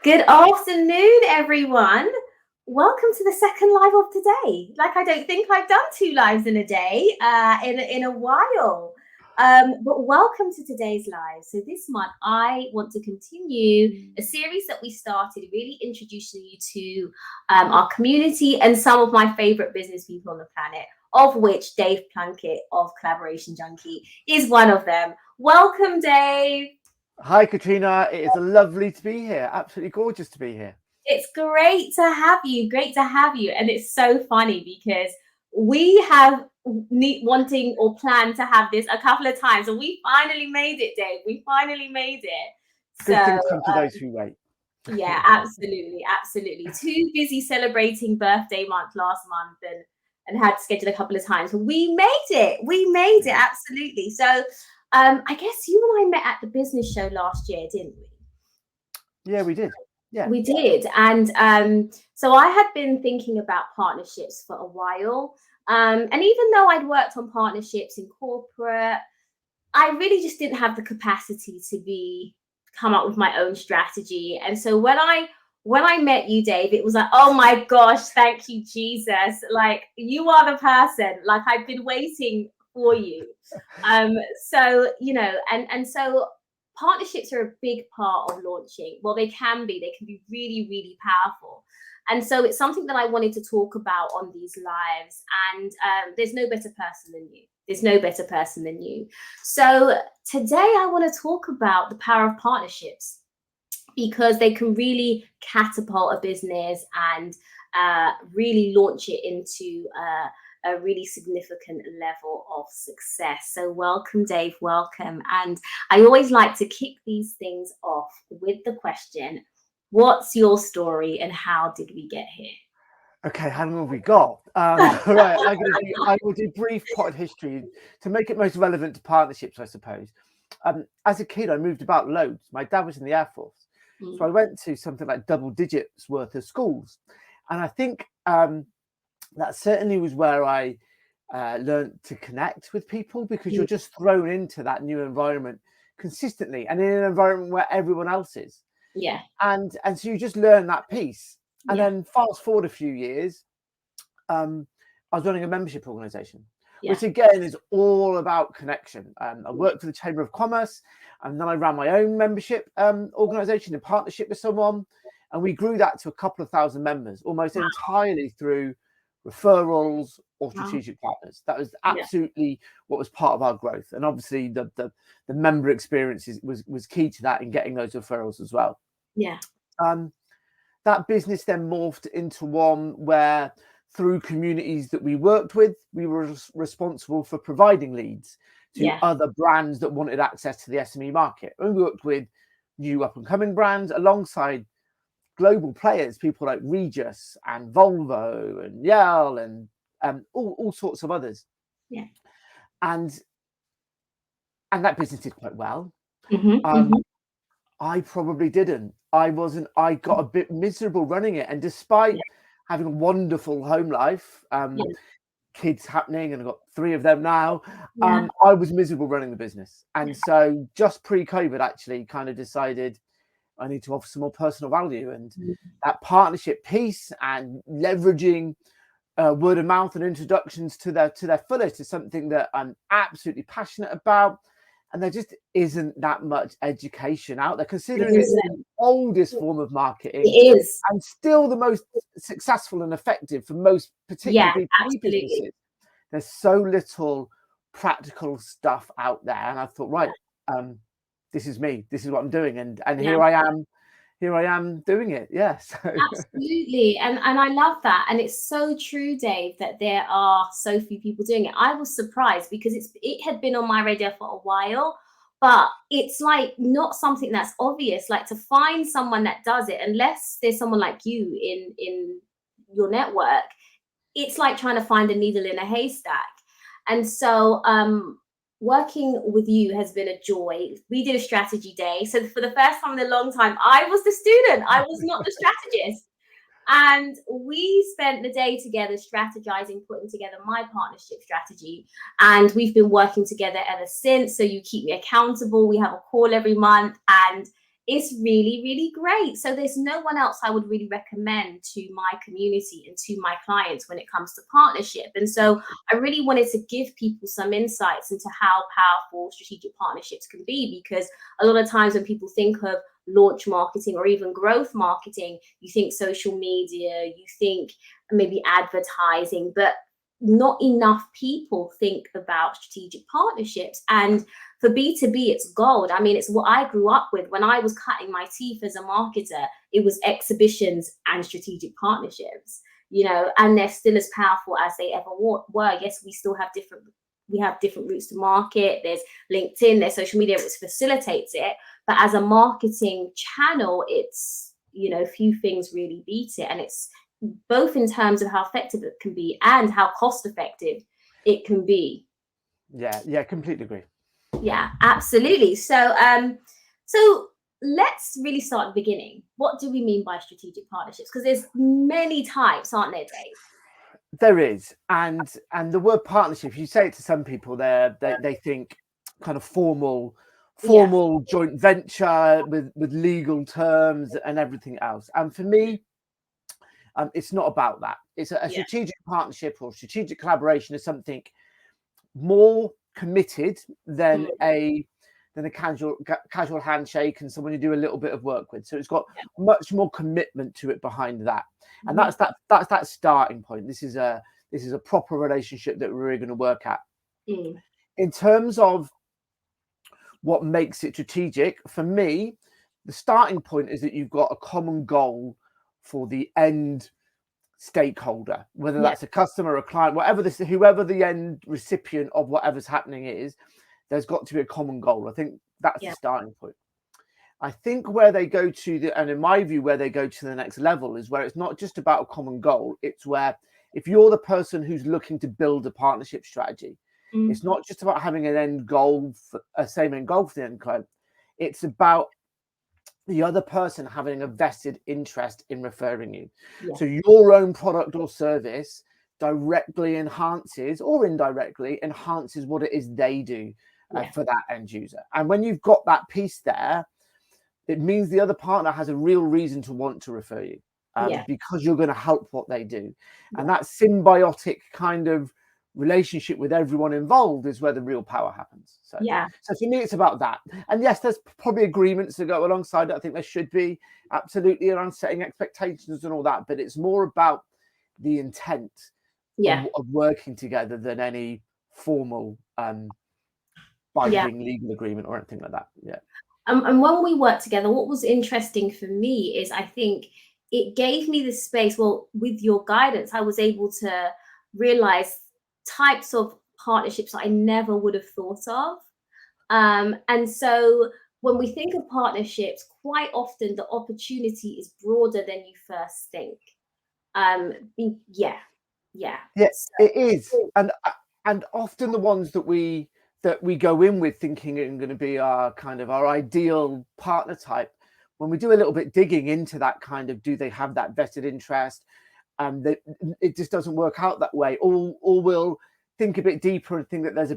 Good afternoon, everyone. Welcome to the second live of today. Like, I don't think I've done two lives in a day in a while. But welcome to today's live. So this month, I want to continue a series that we started, really introducing you to our community and some of my favorite business people on the planet, of which Dave Plunkett of Collaboration Junkie is one of them. Welcome, Dave. Hi, Katrina. It is lovely to be here. Absolutely gorgeous to be here. It's great to have you. Great to have you. And it's so funny because we have wanting or planned to have this a couple of times, and we finally made it, Dave. We finally made it. Good things come to those who wait. Yeah, absolutely, absolutely. Too busy celebrating birthday month last month and had scheduled a couple of times. But we made it. We made it, absolutely. So I guess you and I met at the business show last year, didn't we? Yeah, we did. Yeah, we did. And so I had been thinking about partnerships for a while. And even though I'd worked on partnerships in corporate, I really just didn't have the capacity to come up with my own strategy. And so when I met you, Dave, it was like, oh my gosh, thank you, Jesus. Like, you are the person. Like, I've been waiting for you. So, so partnerships are a big part of launching. Well, they can be really, really powerful. And so it's something that I wanted to talk about on these lives. And there's no better person than you. There's no better person than you. So today I want to talk about the power of partnerships, because they can really catapult a business and really launch it into a really significant level of success. So welcome, Dave, welcome. And I always like to kick these things off with the question, what's your story and how did we get here? Okay, how long have we got? Right, I will do brief potted history to make it most relevant to partnerships, I suppose. As a kid, I moved about loads. My dad was in the Air Force. So I went to something like double digits worth of schools. And I think that certainly was where I learned to connect with people, because you're just thrown into that new environment consistently and in an environment where everyone else is. Yeah. And so you just learn that piece. And then fast forward a few years, I was running a membership organization, which again is all about connection. I worked for the Chamber of Commerce, and then I ran my own membership organization in partnership with someone. And we grew that to a couple of thousand members, almost entirely through referrals or strategic partners. That was absolutely what was part of our growth. And obviously the member experience was key to that in getting those referrals as well. Yeah. That business then morphed into one where, through communities that we worked with, we were responsible for providing leads to other brands that wanted access to the SME market. And we worked with new up and coming brands alongside global players, people like Regis and Volvo and Yale and all sorts of others. Yeah. And that business did quite well. I probably didn't. I got a bit miserable running it. And despite having a wonderful home life, kids happening, and I've got 3 of them now, I was miserable running the business. And so just pre-COVID, actually kind of decided I need to offer some more personal value, and that partnership piece and leveraging word of mouth and introductions to their fullest is something that I'm absolutely passionate about. And there just isn't that much education out there, considering it's the oldest form of marketing. It is. And still the most successful and effective for most, particularly B2B businesses. There's so little practical stuff out there. And I thought, right, this is me. This is what I'm doing. And here I am doing it. Yes. Absolutely. And I love that. And it's so true, Dave, that there are so few people doing it. I was surprised because it had been on my radar for a while, but it's like not something that's obvious. Like, to find someone that does it, unless there's someone like you in your network, it's like trying to find a needle in a haystack. And so working with you has been a joy. We did a strategy day. So for the first time in a long time, I was the student. I was not the strategist. And we spent the day together strategizing, putting together my partnership strategy. And we've been working together ever since. So you keep me accountable. We have a call every month. And it's really, really great. So there's no one else I would really recommend to my community and to my clients when it comes to partnership. And so I really wanted to give people some insights into how powerful strategic partnerships can be, because a lot of times when people think of launch marketing or even growth marketing, you think social media, you think maybe advertising, but not enough people think about strategic partnerships. And for B2B, it's gold. I mean, it's what I grew up with. When I was cutting my teeth as a marketer, it was exhibitions and strategic partnerships, and they're still as powerful as they ever were. Yes, we still have different routes to market. There's LinkedIn, there's social media, which facilitates it. But as a marketing channel, it's, few things really beat it. And it's both in terms of how effective it can be and how cost effective it can be. Yeah, completely agree. Yeah, absolutely. So let's really start at the beginning. What do we mean by strategic partnerships? Because there's many types, aren't there, Dave? There is, and the word partnership, if you say it to some people, they think kind of formal joint venture with legal terms and everything else. And for me, it's not about that. It's a strategic partnership or strategic collaboration is something more committed than a casual handshake and someone you do a little bit of work with. So it's got much more commitment to it behind that, and that's that starting point. This is a proper relationship that we're really going to work at. In terms of what makes it strategic, for me, the starting point is that you've got a common goal for the end stakeholder, whether that's a customer, a client, whoever the end recipient of whatever's happening is. There's got to be a common goal. I think that's the starting point. I think where they go to and in my view, where they go to the next level is where it's not just about a common goal. It's where if you're the person who's looking to build a partnership strategy, it's not just about having an end goal, same end goal for the end client. It's about the other person having a vested interest in referring you. So your own product or service directly enhances or indirectly enhances what it is they do for that end user. And when you've got that piece there, it means the other partner has a real reason to want to refer you because you're going to help what they do. And that symbiotic kind of relationship with everyone involved is where the real power happens. So for me, it's about that. And yes, there's probably agreements that go alongside it. I think there should be absolutely around setting expectations and all that, but it's more about the intent of working together than any formal binding legal agreement or anything like that. And when we worked together, what was interesting for me is I think it gave me the space. Well, with your guidance, I was able to realize types of partnerships that I never would have thought of. And so when we think of partnerships, quite often the opportunity is broader than you first think. Yes, it is. And often the ones that we go in with thinking are going to be our ideal partner type, when we do a little bit digging into that kind of, do they have that vested interest? It just doesn't work out that way. Or we'll think a bit deeper and think that there's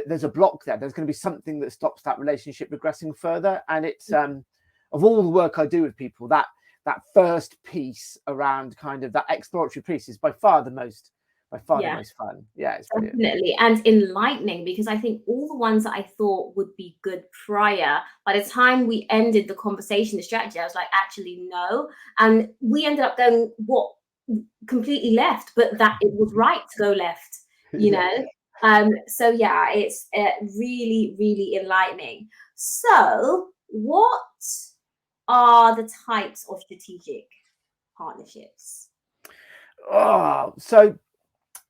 there's a block there. There's going to be something that stops that relationship progressing further. And it's of all the work I do with people, that first piece around kind of that exploratory piece is by far the most fun. Yeah, it's definitely and enlightening, because I think all the ones that I thought would be good prior, by the time we ended the conversation, the strategy, I was like, actually no. And we ended up going completely left, but that it was right to go left, so it's really, really enlightening. So what are the types of strategic partnerships?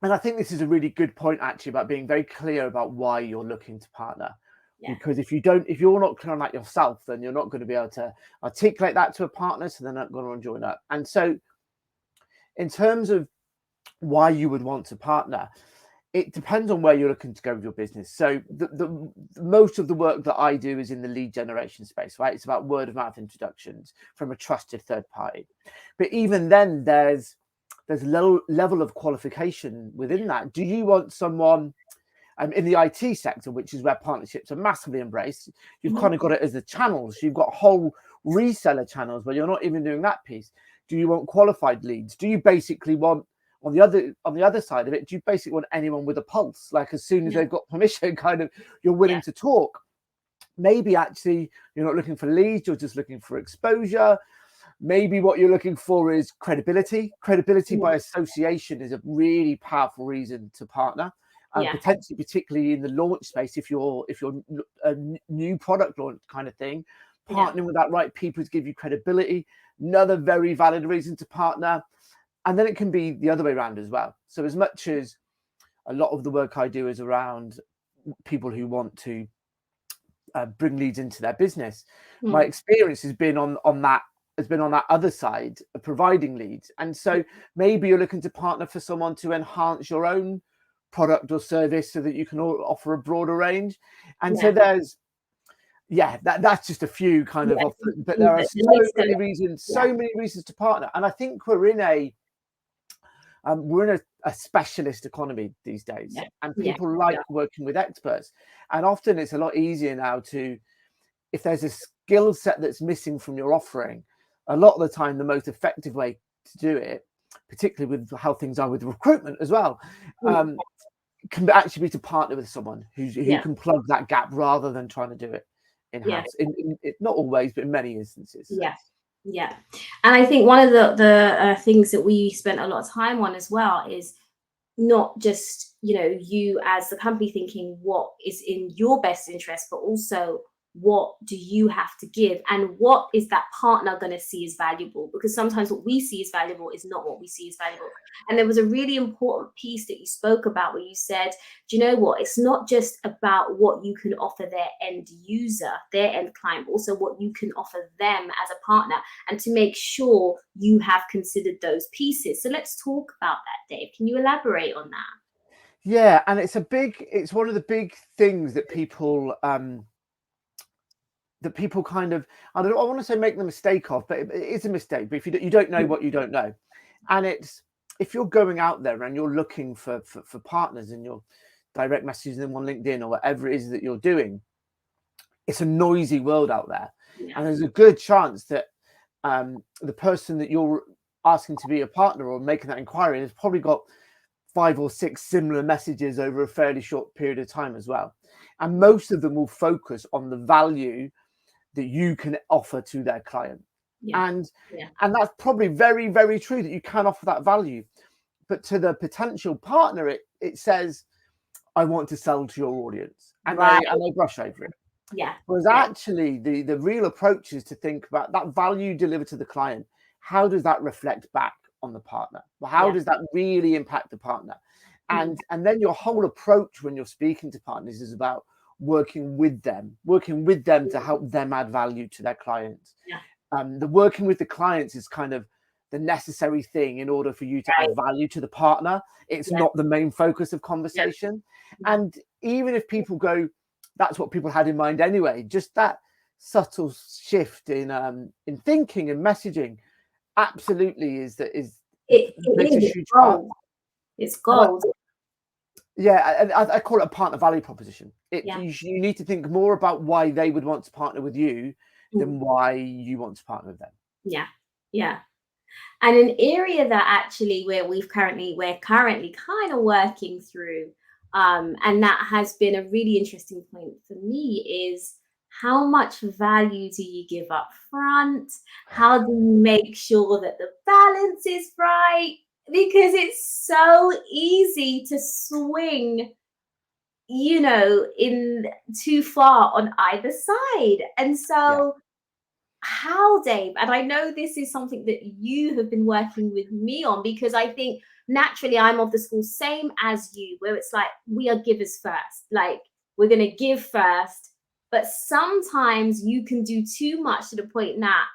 And I think this is a really good point, actually, about being very clear about why you're looking to partner. Because if you're not clear on that yourself, then you're not going to be able to articulate that to a partner, so they're not going to enjoy that. And so in terms of why you would want to partner, it depends on where you're looking to go with your business. So the most of the work that I do is in the lead generation space, right? It's about word of mouth introductions from a trusted third party. But even then, there's a level of qualification within that. Do you want someone in the IT sector, which is where partnerships are massively embraced, you've kind of got it as the channels. You've got whole reseller channels where you're not even doing that piece. Do you want qualified leads? Do you basically want, on the other side of it, do you basically want anyone with a pulse? Like as soon as they've got permission, kind of you're willing to talk. Maybe actually you're not looking for leads, you're just looking for exposure. Maybe what you're looking for is credibility. Credibility by association is a really powerful reason to partner. Potentially, particularly in the launch space, if you're a new product launch kind of thing, partnering with that right people to give you credibility. Another very valid reason to partner. And then it can be the other way around as well. So as much as a lot of the work I do is around people who want to bring leads into their business, my experience has been on that other side of providing leads. And so maybe you're looking to partner for someone to enhance your own product or service so that you can offer a broader range. And so there's that's just a few kind of offers, but there are so many reasons to partner. And I think we're in a specialist economy these days, and people like working with experts. And often it's a lot easier now if there's a skill set that's missing from your offering, a lot of the time the most effective way to do it, particularly with how things are with recruitment as well, can actually be to partner with someone who can plug that gap rather than trying to do it in-house. Not always, but in many instances. Yeah. And I think one of the things that we spent a lot of time on as well is not just, you as the company thinking what is in your best interest, but also what do you have to give and what is that partner going to see as valuable, because sometimes what we see as valuable is not what we see as valuable. And there was a really important piece that you spoke about where you said, do you know what, it's not just about what you can offer their end user, their end client, but also what you can offer them as a partner, and to make sure you have considered those pieces. So let's talk about that, Dave. Can you elaborate on that? Yeah, and it's one of the big things that people kind of, I want to say make the mistake of, but it is a mistake. But if you don't know what you don't know, and if you're going out there and you're looking for partners and you're direct messaging them on LinkedIn or whatever it is that you're doing, it's a noisy world out there, and there's a good chance that the person that you're asking to be a partner or making that inquiry has probably got 5 or 6 similar messages over a fairly short period of time as well, and most of them will focus on the value that you can offer to their client. And that's probably very, very true that you can offer that value. But to the potential partner, it says, I want to sell to your audience. And they brush over it. Whereas actually the real approach is to think about that value delivered to the client. How does that reflect back on the partner? Well, how does that really impact the partner? And then your whole approach when you're speaking to partners is about working with them to help them add value to their clients. The working with the clients is kind of the necessary thing in order for you to add value to the partner. It's not the main focus of conversation. And even if people go, that's what people had in mind anyway, just that subtle shift in thinking and messaging absolutely is it's gold. It's gold. I call it a partner value proposition. You need to think more about why they would want to partner with you than why you want to partner with them. And an area that actually we're currently kind of working through, and that has been a really interesting point for me, is how much value do you give up front? How do you make sure that the balance is right? Because it's so easy to swing, in too far on either side. And so how, Dave, and I know this is something that you have been working with me on, because I think naturally I'm of the school, same as you, where it's like, we are givers first. Like, we're going to give first. But sometimes you can do too much to the point that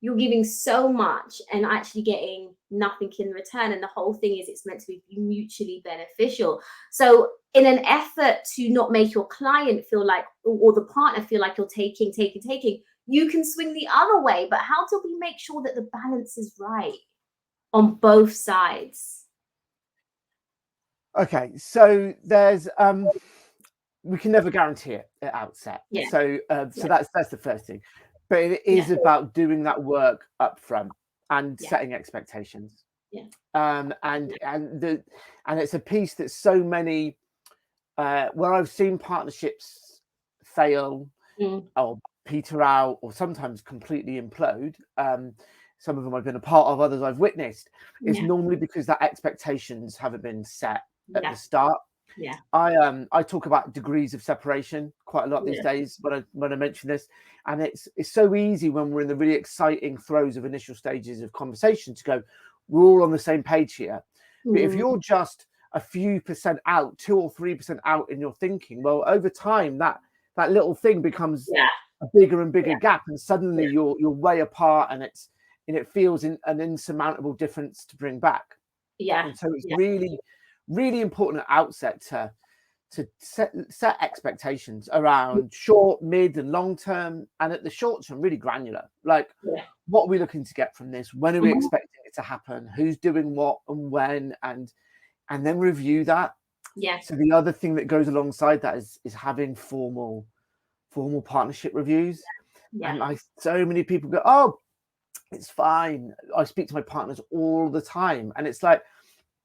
you're giving so much and actually getting nothing in return. And the whole thing is it's meant to be mutually beneficial. So in an effort to not make your client feel like, or the partner feel like you're taking, you can swing the other way. But how do we make sure that the balance is right on both sides? Okay, so there's we can never guarantee it at outset. Yeah. So that's the first thing. But it is about doing that work up front and setting expectations. Yeah. And it's a piece that so many where I've seen partnerships fail or peter out or sometimes completely implode. Some of them I've been a part of, others I've witnessed. It's normally because that expectations haven't been set at the start. Yeah. I talk about degrees of separation quite a lot these days when I mention this, and it's so easy when we're in the really exciting throes of initial stages of conversation to go, we're all on the same page here. But if you're just a few percent out, 2 or 3% out in your thinking, well, over time that little thing becomes a bigger and bigger gap, and suddenly you're way apart, and it feels an insurmountable difference to bring back. And so it's really, really important at outset to set expectations around short, mid, and long term, and at the short term, really granular. Like, what are we looking to get from this? When are we expecting it to happen? Who's doing what and when? And then review that. Yeah. So the other thing that goes alongside that is having formal partnership reviews. Yeah. And so many people go, oh, it's fine. I speak to my partners all the time, and it's like,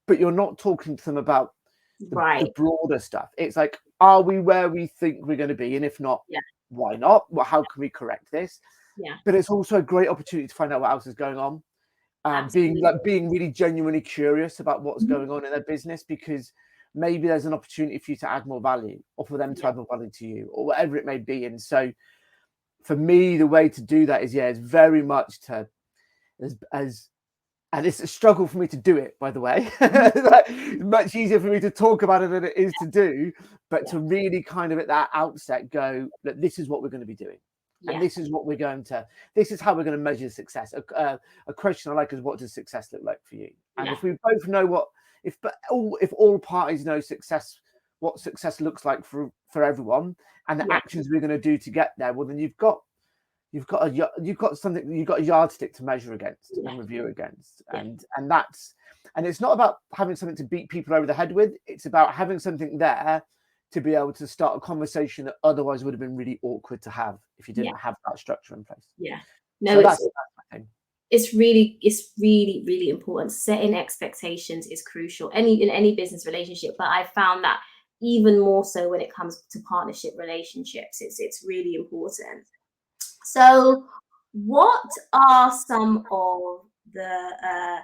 but you're not talking to them about the broader stuff. It's like, are we where we think we're going to be? And if not, why not? Well, how can we correct this? Yeah. But it's also a great opportunity to find out what else is going on. Being really genuinely curious about what's going on in their business, because maybe there's an opportunity for you to add more value, or for them to add more value to you, or whatever it may be. And so for me, the way to do that is it's very much and it's a struggle for me to do it, by the way. It's much easier for me to talk about it than it is to do, but to really kind of at that outset go, look, this is what we're going to be doing. And this is what this is how we're going to measure success. A question I like is, what does success look like for you? And if we both know if all parties know what success looks like for everyone, and the actions we're going to do to get there, well, then you've got a yardstick to measure against and review against. And it's not about having something to beat people over the head with. It's about having something there to be able to start a conversation that otherwise would have been really awkward to have if you didn't have that structure in place. Yeah. No, so that's my thing. It's really, really important. Setting expectations is crucial in any business relationship, but I found that even more so when it comes to partnership relationships. It's really important. So what are some of the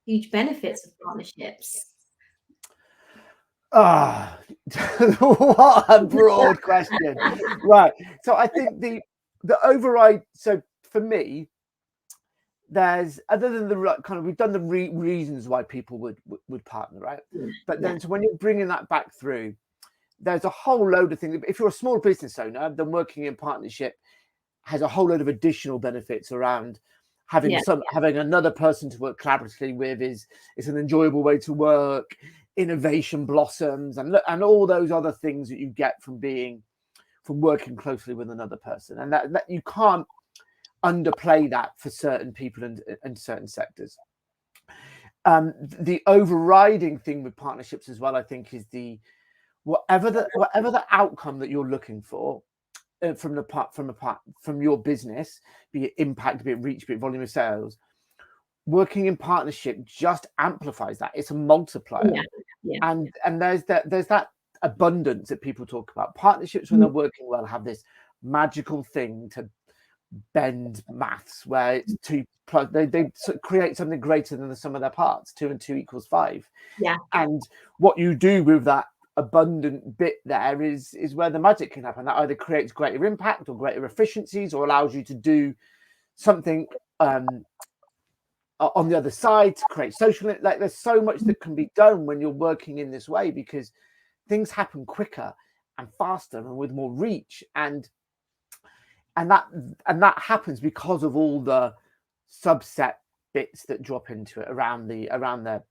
huge benefits of partnerships? What a broad question. Right. So I think the override, so for me, there's, other than the kind of, we've done the reasons why people would partner, right? But then so when you're bringing that back through, there's a whole load of things. If you're a small business owner, then working in partnership has a whole load of additional benefits around having having another person to work collaboratively with is an enjoyable way to work. Innovation blossoms and all those other things that you get from working closely with another person, and that you can't underplay that for certain people and certain sectors. The overriding thing with partnerships as well, I think, is whatever the outcome that you're looking for from your business, be it impact, be it reach, be it volume of sales, working in partnership just amplifies that. It's a multiplier. And there's that abundance that people talk about. Partnerships, when they're working well, have this magical thing to bend maths, where it's they create something greater than the sum of their parts. 2 and 2 equals 5. And what you do with that abundant bit there is where the magic can happen. That either creates greater impact or greater efficiencies, or allows you to do something on the other side to create social, like there's so much that can be done when you're working in this way, because things happen quicker and faster and with more reach, and that happens because of all the subset bits that drop into it around the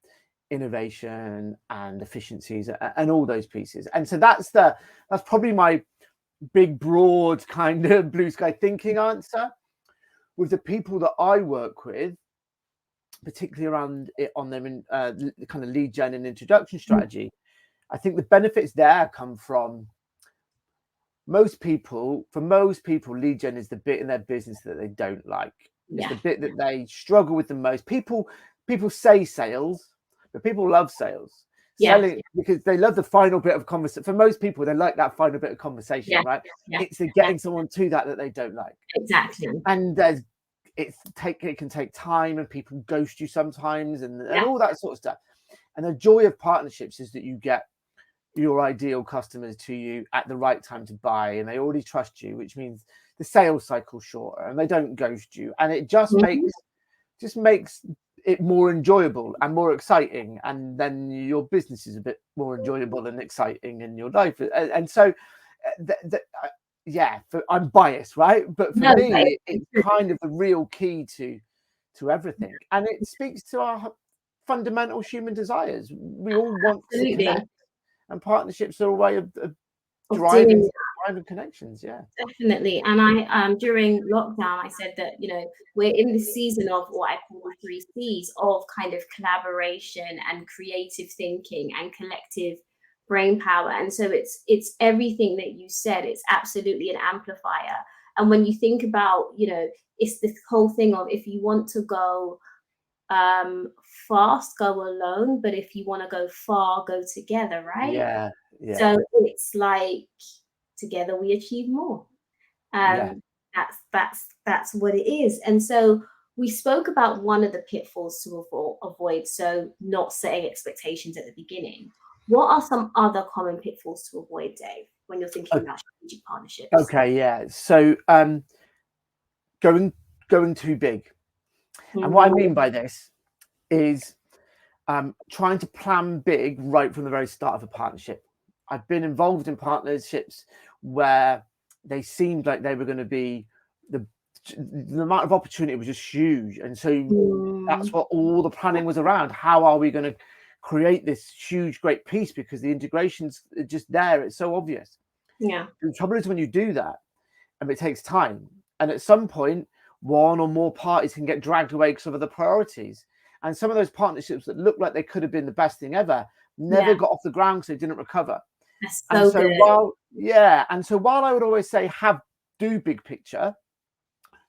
innovation and efficiencies and all those pieces. And so that's probably my big broad kind of blue sky thinking answer. With the people that I work with, particularly around it on their kind of lead gen and introduction strategy, I think the benefits there come from most people. For most people, lead gen is the bit in their business that they don't like. It's the bit that they struggle with the most. People say sales, but people love sales. Selling because they love the final bit of conversation. For most people, they like that final bit of conversation, right? It's the getting someone to that they don't like. Exactly. And it can take time, and people ghost you sometimes, and all that sort of stuff. And the joy of partnerships is that you get your ideal customers to you at the right time to buy, and they already trust you, which means the sales cycle's shorter and they don't ghost you, and it just makes it more enjoyable and more exciting, and then your business is a bit more enjoyable and exciting in your life. And so I'm biased, right? But for me, it's kind of the real key to everything, and it speaks to our fundamental human desires. We all want to connect, and partnerships are a way of driving connections. Definitely. And I during lockdown, I said that, you know, we're in the season of what I call the 3 C's of kind of collaboration and creative thinking and collective brain power. And so it's everything that you said. It's absolutely an amplifier. And when you think about, you know, it's this whole thing of, if you want to go fast, go alone, but if you want to go far, go together, right? So it's like, together we achieve more. That's what it is. And so we spoke about one of the pitfalls to avoid, so not setting expectations at the beginning. What are some other common pitfalls to avoid, Dave, when you're thinking about strategic partnerships? So going too big. And what I mean by this is trying to plan big right from the very start of a partnership. I've been involved in partnerships where they seemed like they were going to be the amount of opportunity was just huge, and so that's what all the planning was around. How are we going to create this huge, great piece? Because the integration's just there; it's so obvious. The trouble is when you do that, and it takes time, and at some point, one or more parties can get dragged away because of other priorities. And some of those partnerships that looked like they could have been the best thing ever never got off the ground because they didn't recover. And so while I would always say do big picture,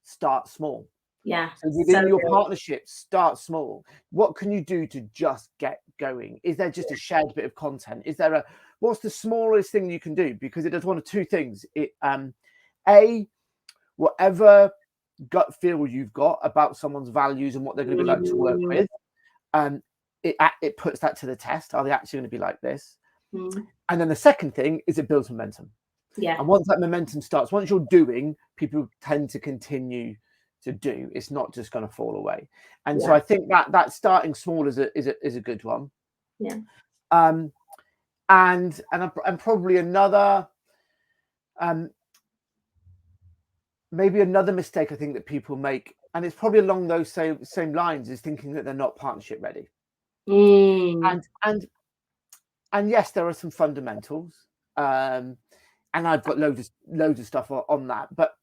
start small. So within your partnership, start small. What can you do to just get going? Is there just a shared bit of content? Is there what's the smallest thing you can do? Because it does one of two things. Whatever gut feel you've got about someone's values and what they're going to be like to work with, it puts that to the test. Are they actually going to be like this? And then the second thing is it builds momentum. And once that momentum starts, once you're doing, people tend to continue to do. It's not just going to fall away. And so I think that starting small is a good one. And probably another maybe another mistake I think that people make, and it's probably along those same lines, is thinking that they're not partnership ready. And yes, there are some fundamentals, and I've got loads of stuff on that. But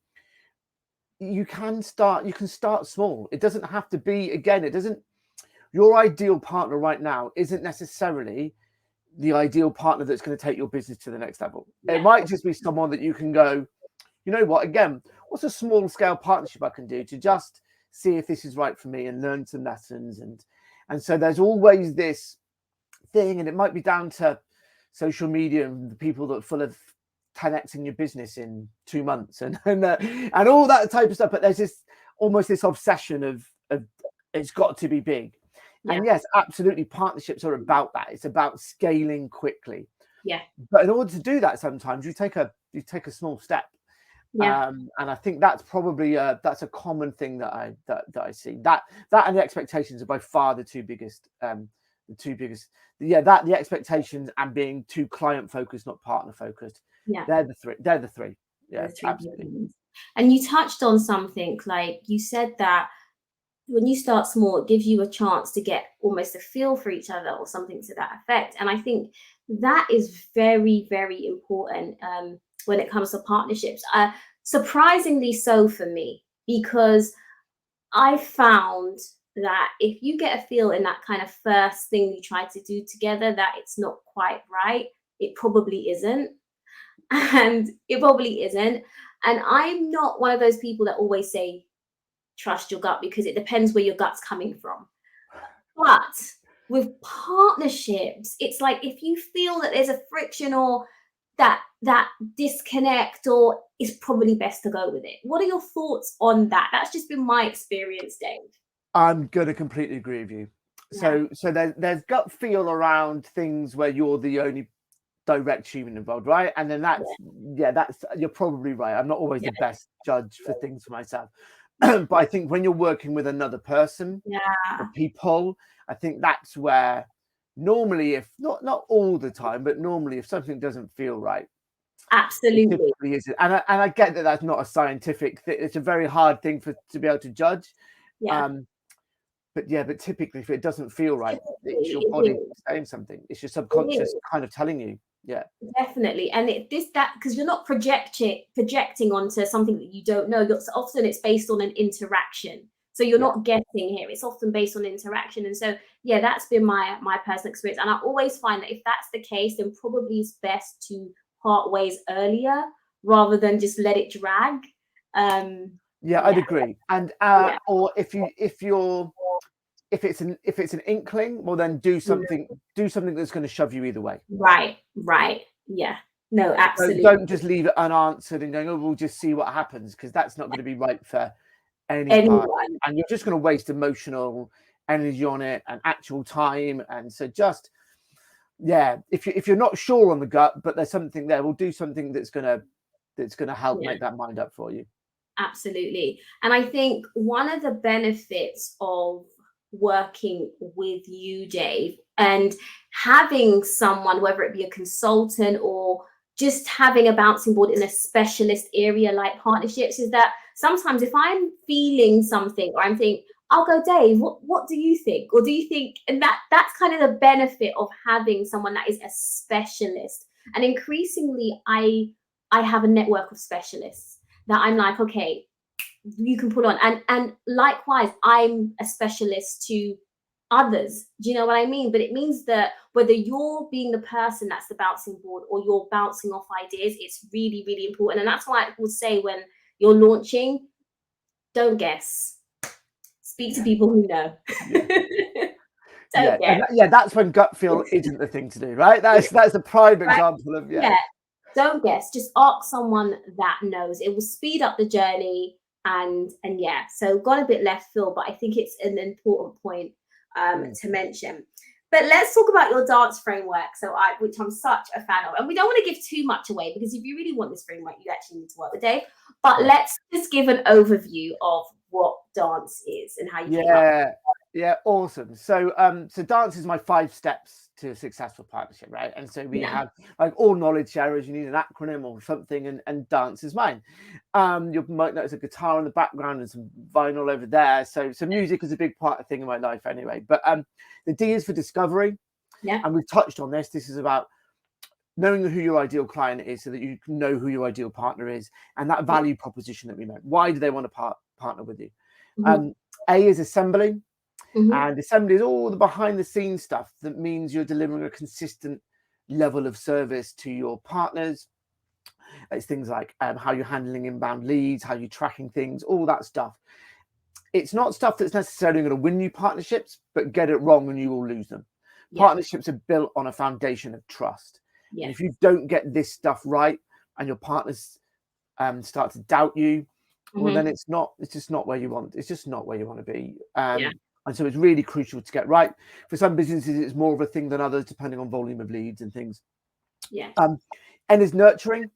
you can start small. It doesn't have to be, again, your ideal partner right now isn't necessarily the ideal partner that's going to take your business to the next level. It might just be someone that you can go, you know what, again, what's a small scale partnership I can do to just see if this is right for me and learn some lessons. And so there's always this thing, and it might be down to social media and the people that are full of 10xing your business in 2 months and all that type of stuff. But there's almost this obsession of it's got to be big. And yes, absolutely, partnerships are about that. It's about scaling quickly. But in order to do that, sometimes you take a small step. And I think that's probably that's a common thing that I see. That and the expectations are by far the two biggest. The expectations and being too client focused, not partner focused. They're the three. Absolutely. And you touched on something, like you said that when you start small, it gives you a chance to get almost a feel for each other or something to that effect. And I think that is very, very important when it comes to partnerships. Surprisingly so for me, because I found that if you get a feel in that kind of first thing you try to do together that it's not quite right, it probably isn't. And it probably isn't. And I'm not one of those people that always say, trust your gut, because it depends where your gut's coming from. But with partnerships, it's like if you feel that there's a friction or that disconnect, or it's probably best to go with it. What are your thoughts on that? That's just been my experience, Dave. I'm going to completely agree with you. Yeah. So there's gut feel around things where you're the only direct human involved, right? And then that's you're probably right. I'm not always Yeah. the best judge for things for myself. Yeah. But I think when you're working with another person or people, I think that's where normally, if not all the time, but normally if something doesn't feel right, it Absolutely. typically isn't. And I get that that's not a scientific thing. It's a very hard thing to be able to judge. Yeah. But typically if it doesn't feel right, it's your It body is. saying something. It's your It subconscious is. kind of telling you. Yeah. Definitely. And because you're not projecting onto something that you don't know. Often it's based on an interaction. So you're not guessing here. It's often based on interaction. And so yeah, that's been my personal experience. And I always find that if that's the case, then probably it's best to part ways earlier rather than just let it drag. I'd agree. And or if it's an inkling, well then do something that's going to shove you either way. Right. Yeah. No, absolutely. Don't just leave it unanswered and going, oh, we'll just see what happens, because that's not going to be right for any part. And you're just going to waste emotional energy on it and actual time. And so just if you're not sure on the gut, but there's something there, we'll do something that's gonna help make that mind up for you. Absolutely. And I think one of the benefits of working with you, Dave, and having someone, whether it be a consultant or just having a bouncing board in a specialist area like partnerships, is that sometimes if I'm feeling something or I'm thinking, I'll go, Dave, what do you think? Or do you think, and that's kind of the benefit of having someone that is a specialist. And increasingly I have a network of specialists that I'm like, okay, you can put on. And likewise, I'm a specialist to others. Do you know what I mean? But it means that whether you're being the person that's the bouncing board or you're bouncing off ideas, it's really, really important. And that's why I would say when you're launching, don't guess. Speak to people who know. That's when gut feel isn't the thing to do, right? That's a prime example of don't guess, just ask someone that knows. It will speed up the journey. And so got a bit left field, but I think it's an important point to mention. But let's talk about your dance framework, which I'm such a fan of. And we don't want to give too much away, because if you really want this framework, you actually need to work with Dave. But let's just give an overview of what dance is and how you came up. Yeah, awesome. So dance is my 5 steps to a successful partnership, right? And so we have like all knowledge sharers, you need an acronym or something, and dance is mine. You might notice a guitar in the background and some vinyl over there. So music is a big thing in my life anyway. But the D is for discovery. Yeah. And we've touched on this. This is about knowing who your ideal client is so that you know who your ideal partner is, and that value proposition that we know. Why do they want to partner with you? A is assembly. And assembly is all the behind the scenes stuff that means you're delivering a consistent level of service to your partners. It's things like how you're handling inbound leads, how you're tracking things, all that stuff. It's not stuff that's necessarily going to win you partnerships, but get it wrong and you will lose them. Partnerships are built on a foundation of trust. And if you don't get this stuff right and your partners start to doubt you, well, then it's just not where you want. It's just not where you want to be. And so it's really crucial to get right. For some businesses, it's more of a thing than others, depending on volume of leads and things. N is nurturing.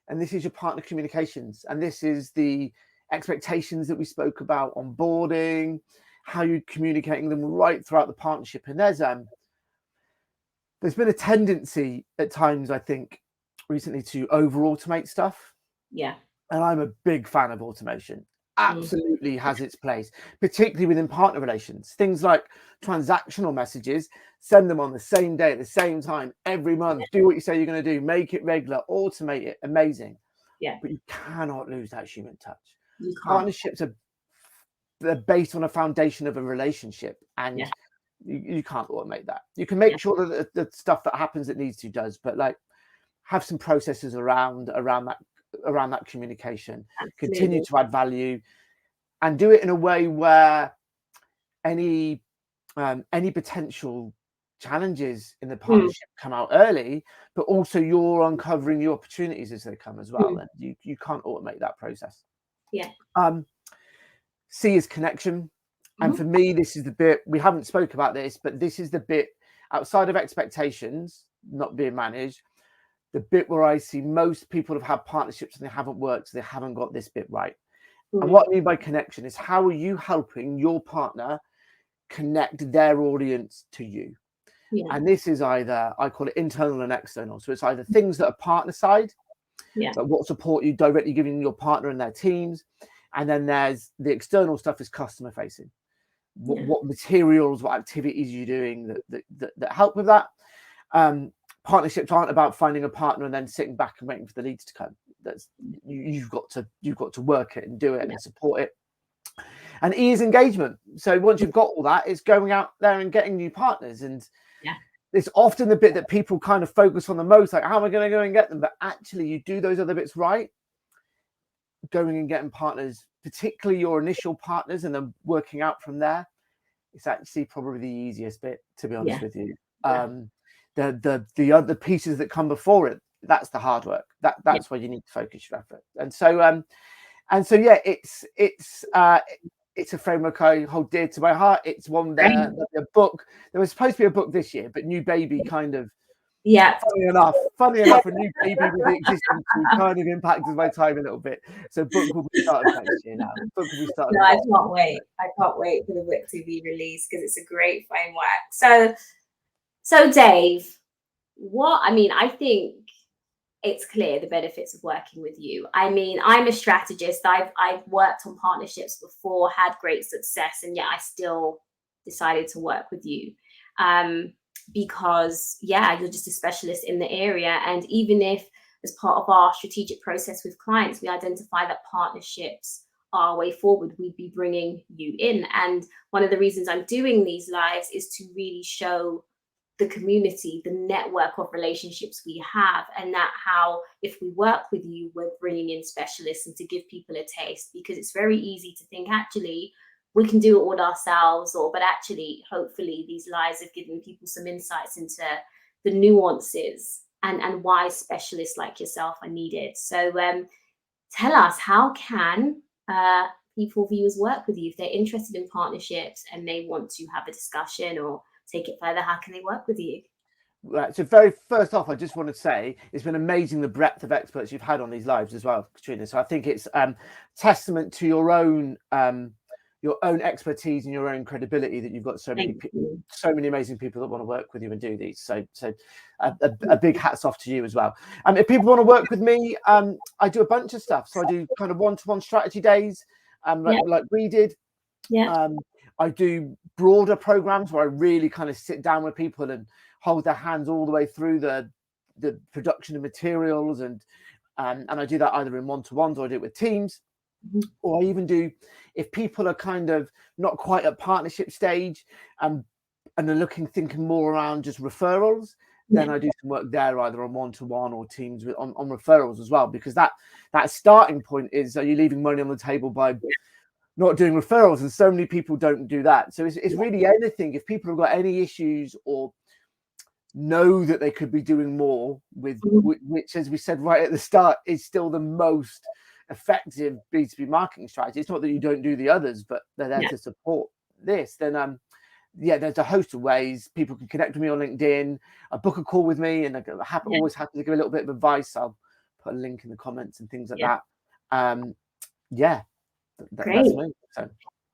And this is your partner communications. And this is the expectations that we spoke about, onboarding, how you're communicating them right throughout the partnership. And there's been a tendency at times, I think, recently to over-automate stuff. And I'm a big fan of automation. Absolutely has its place, particularly within partner relations. Things like transactional messages, send them on the same day at the same time every month. Do what you say you're going to do, make it regular, automate it, amazing. But you cannot lose that human touch. Partnerships are they're based on a foundation of a relationship, and you can't automate that. You can make sure that the stuff that happens that needs to does, but like have some processes around that communication. Absolutely. Continue to add value, and do it in a way where any potential challenges in the partnership come out early, but also you're uncovering new opportunities as they come as well. And you can't automate that process. C is connection. And for me, this is the bit, we haven't spoke about this, but this is the bit outside of expectations not being managed, the bit where I see most people have had partnerships and they haven't worked, so they haven't got this bit right. And what I mean by connection is, how are you helping your partner connect their audience to you? And this is either, I call it internal and external. So it's either things that are partner side, like what support you directly giving your partner and their teams. And then there's the external stuff is customer facing. What materials, what activities you're doing that help with that. Partnerships aren't about finding a partner and then sitting back and waiting for the leads to come. That's you've got to work it and do it and support it. And E is engagement. So once you've got all that, it's going out there and getting new partners. And it's often the bit that people kind of focus on the most, like, how am I going to go and get them? But actually, you do those other bits right, going and getting partners, particularly your initial partners, and then working out from there. It's actually probably the easiest bit, to be honest with you. The other pieces that come before it, that's the hard work. That's where you need to focus your effort. And so yeah, it's a framework I hold dear to my heart. It's one there, a book. There was supposed to be a book this year, but New Baby kind of, funny enough, a New Baby with the existing two kind of impacted my time a little bit. So book will be started next year now. Book will be started. No, I can't wait. I can't wait for the book to be released because it's a great framework. So Dave, I think it's clear the benefits of working with you. I mean, I'm a strategist. I've worked on partnerships before, had great success, and yet I still decided to work with you. Because you're just a specialist in the area. And even if as part of our strategic process with clients, we identify that partnerships are a way forward, we'd be bringing you in. And one of the reasons I'm doing these lives is to really show the community, the network of relationships we have, and that how if we work with you, we're bringing in specialists, and to give people a taste, because it's very easy to think actually we can do it all ourselves, but actually, hopefully, these lives have given people some insights into the nuances and why specialists like yourself are needed. So tell us, how can people, viewers, work with you if they're interested in partnerships and they want to have a discussion or take it further? How can they work with you? Right. So very first off, I just want to say it's been amazing the breadth of experts you've had on these lives as well, Katrina. So I think it's testament to your own expertise and your own credibility that you've got so many amazing people that want to work with you and do these. So a big hats off to you as well. If people want to work with me, I do a bunch of stuff. So I do kind of one-to-one strategy days, like we did. I do broader programs where I really kind of sit down with people and hold their hands all the way through the production of materials, and I do that either in one-to-ones or I do it with teams. Or I even do, if people are kind of not quite at partnership stage and are thinking more around just referrals, then I do some work there either on one-to-one or teams on referrals as well, because that starting point is, are you leaving money on the table by not doing referrals? And so many people don't do that. So it's really anything. If people have got any issues or know that they could be doing more with, which, as we said right at the start, is still the most effective B2B marketing strategy. It's not that you don't do the others, but they're there to support this. Then there's a host of ways people can connect with me on LinkedIn, book a call with me, and I'm always happy to give a little bit of advice. I'll put a link in the comments and things like that. That's me. So.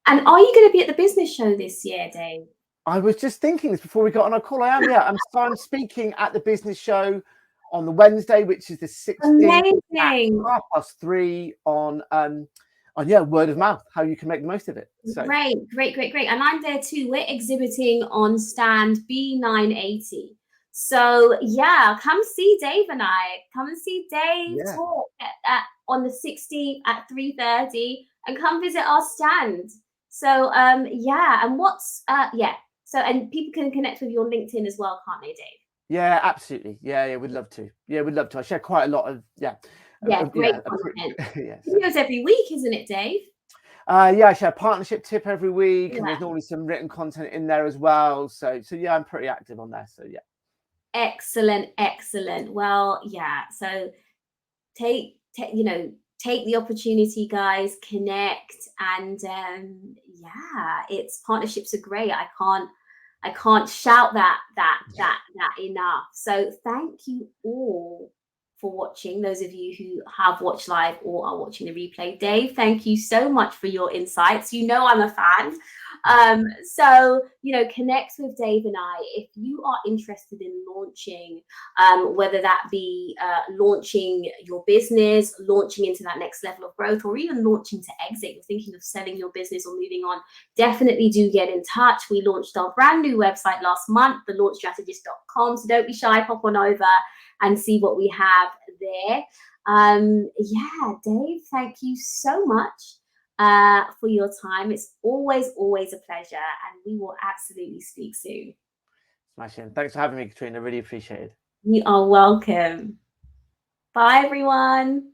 And are you going to be at the business show this year, Dave? I was just thinking this before we got on our call. I am, I'm speaking at the business show on the Wednesday, which is the 16th at 3:30 on word of mouth, how you can make the most of it. So. Great. And I'm there too. We're exhibiting on stand B980. So come see Dave and I. Come and see Dave talk on the 16th at 3:30, and come visit our stand. So yeah, and what's yeah. So and people can connect with you on LinkedIn as well, can't they, Dave? Yeah, absolutely. Yeah, we'd love to. Yeah, we'd love to. I share quite a lot of Yeah, great yeah, content. yeah. So Videos every week, isn't it, Dave? yeah, I share a partnership tip every week, and Yeah. there's normally some written content in there as well. So yeah, I'm pretty active on there. So yeah. Excellent, excellent. Well, yeah. So you know, take the opportunity, guys, connect, and yeah, it's partnerships are great. I can't shout that enough. So thank you all for watching. Those of you who have watched live or are watching the replay, Dave, thank you so much for your insights. You know I'm a fan. So connect with Dave and I if you are interested in launching, whether that be launching your business, launching into that next level of growth, or even launching to exit. You're thinking of selling your business or moving on, definitely do get in touch. We launched our brand new website last month, thelaunchstrategist.com. So don't be shy, pop on over and see what we have there. Yeah, Dave, thank you so much for your time. It's always a pleasure, and we will absolutely speak soon. Smashing. Thanks for having me, Katrina. Really appreciate it. You are welcome. Bye, everyone.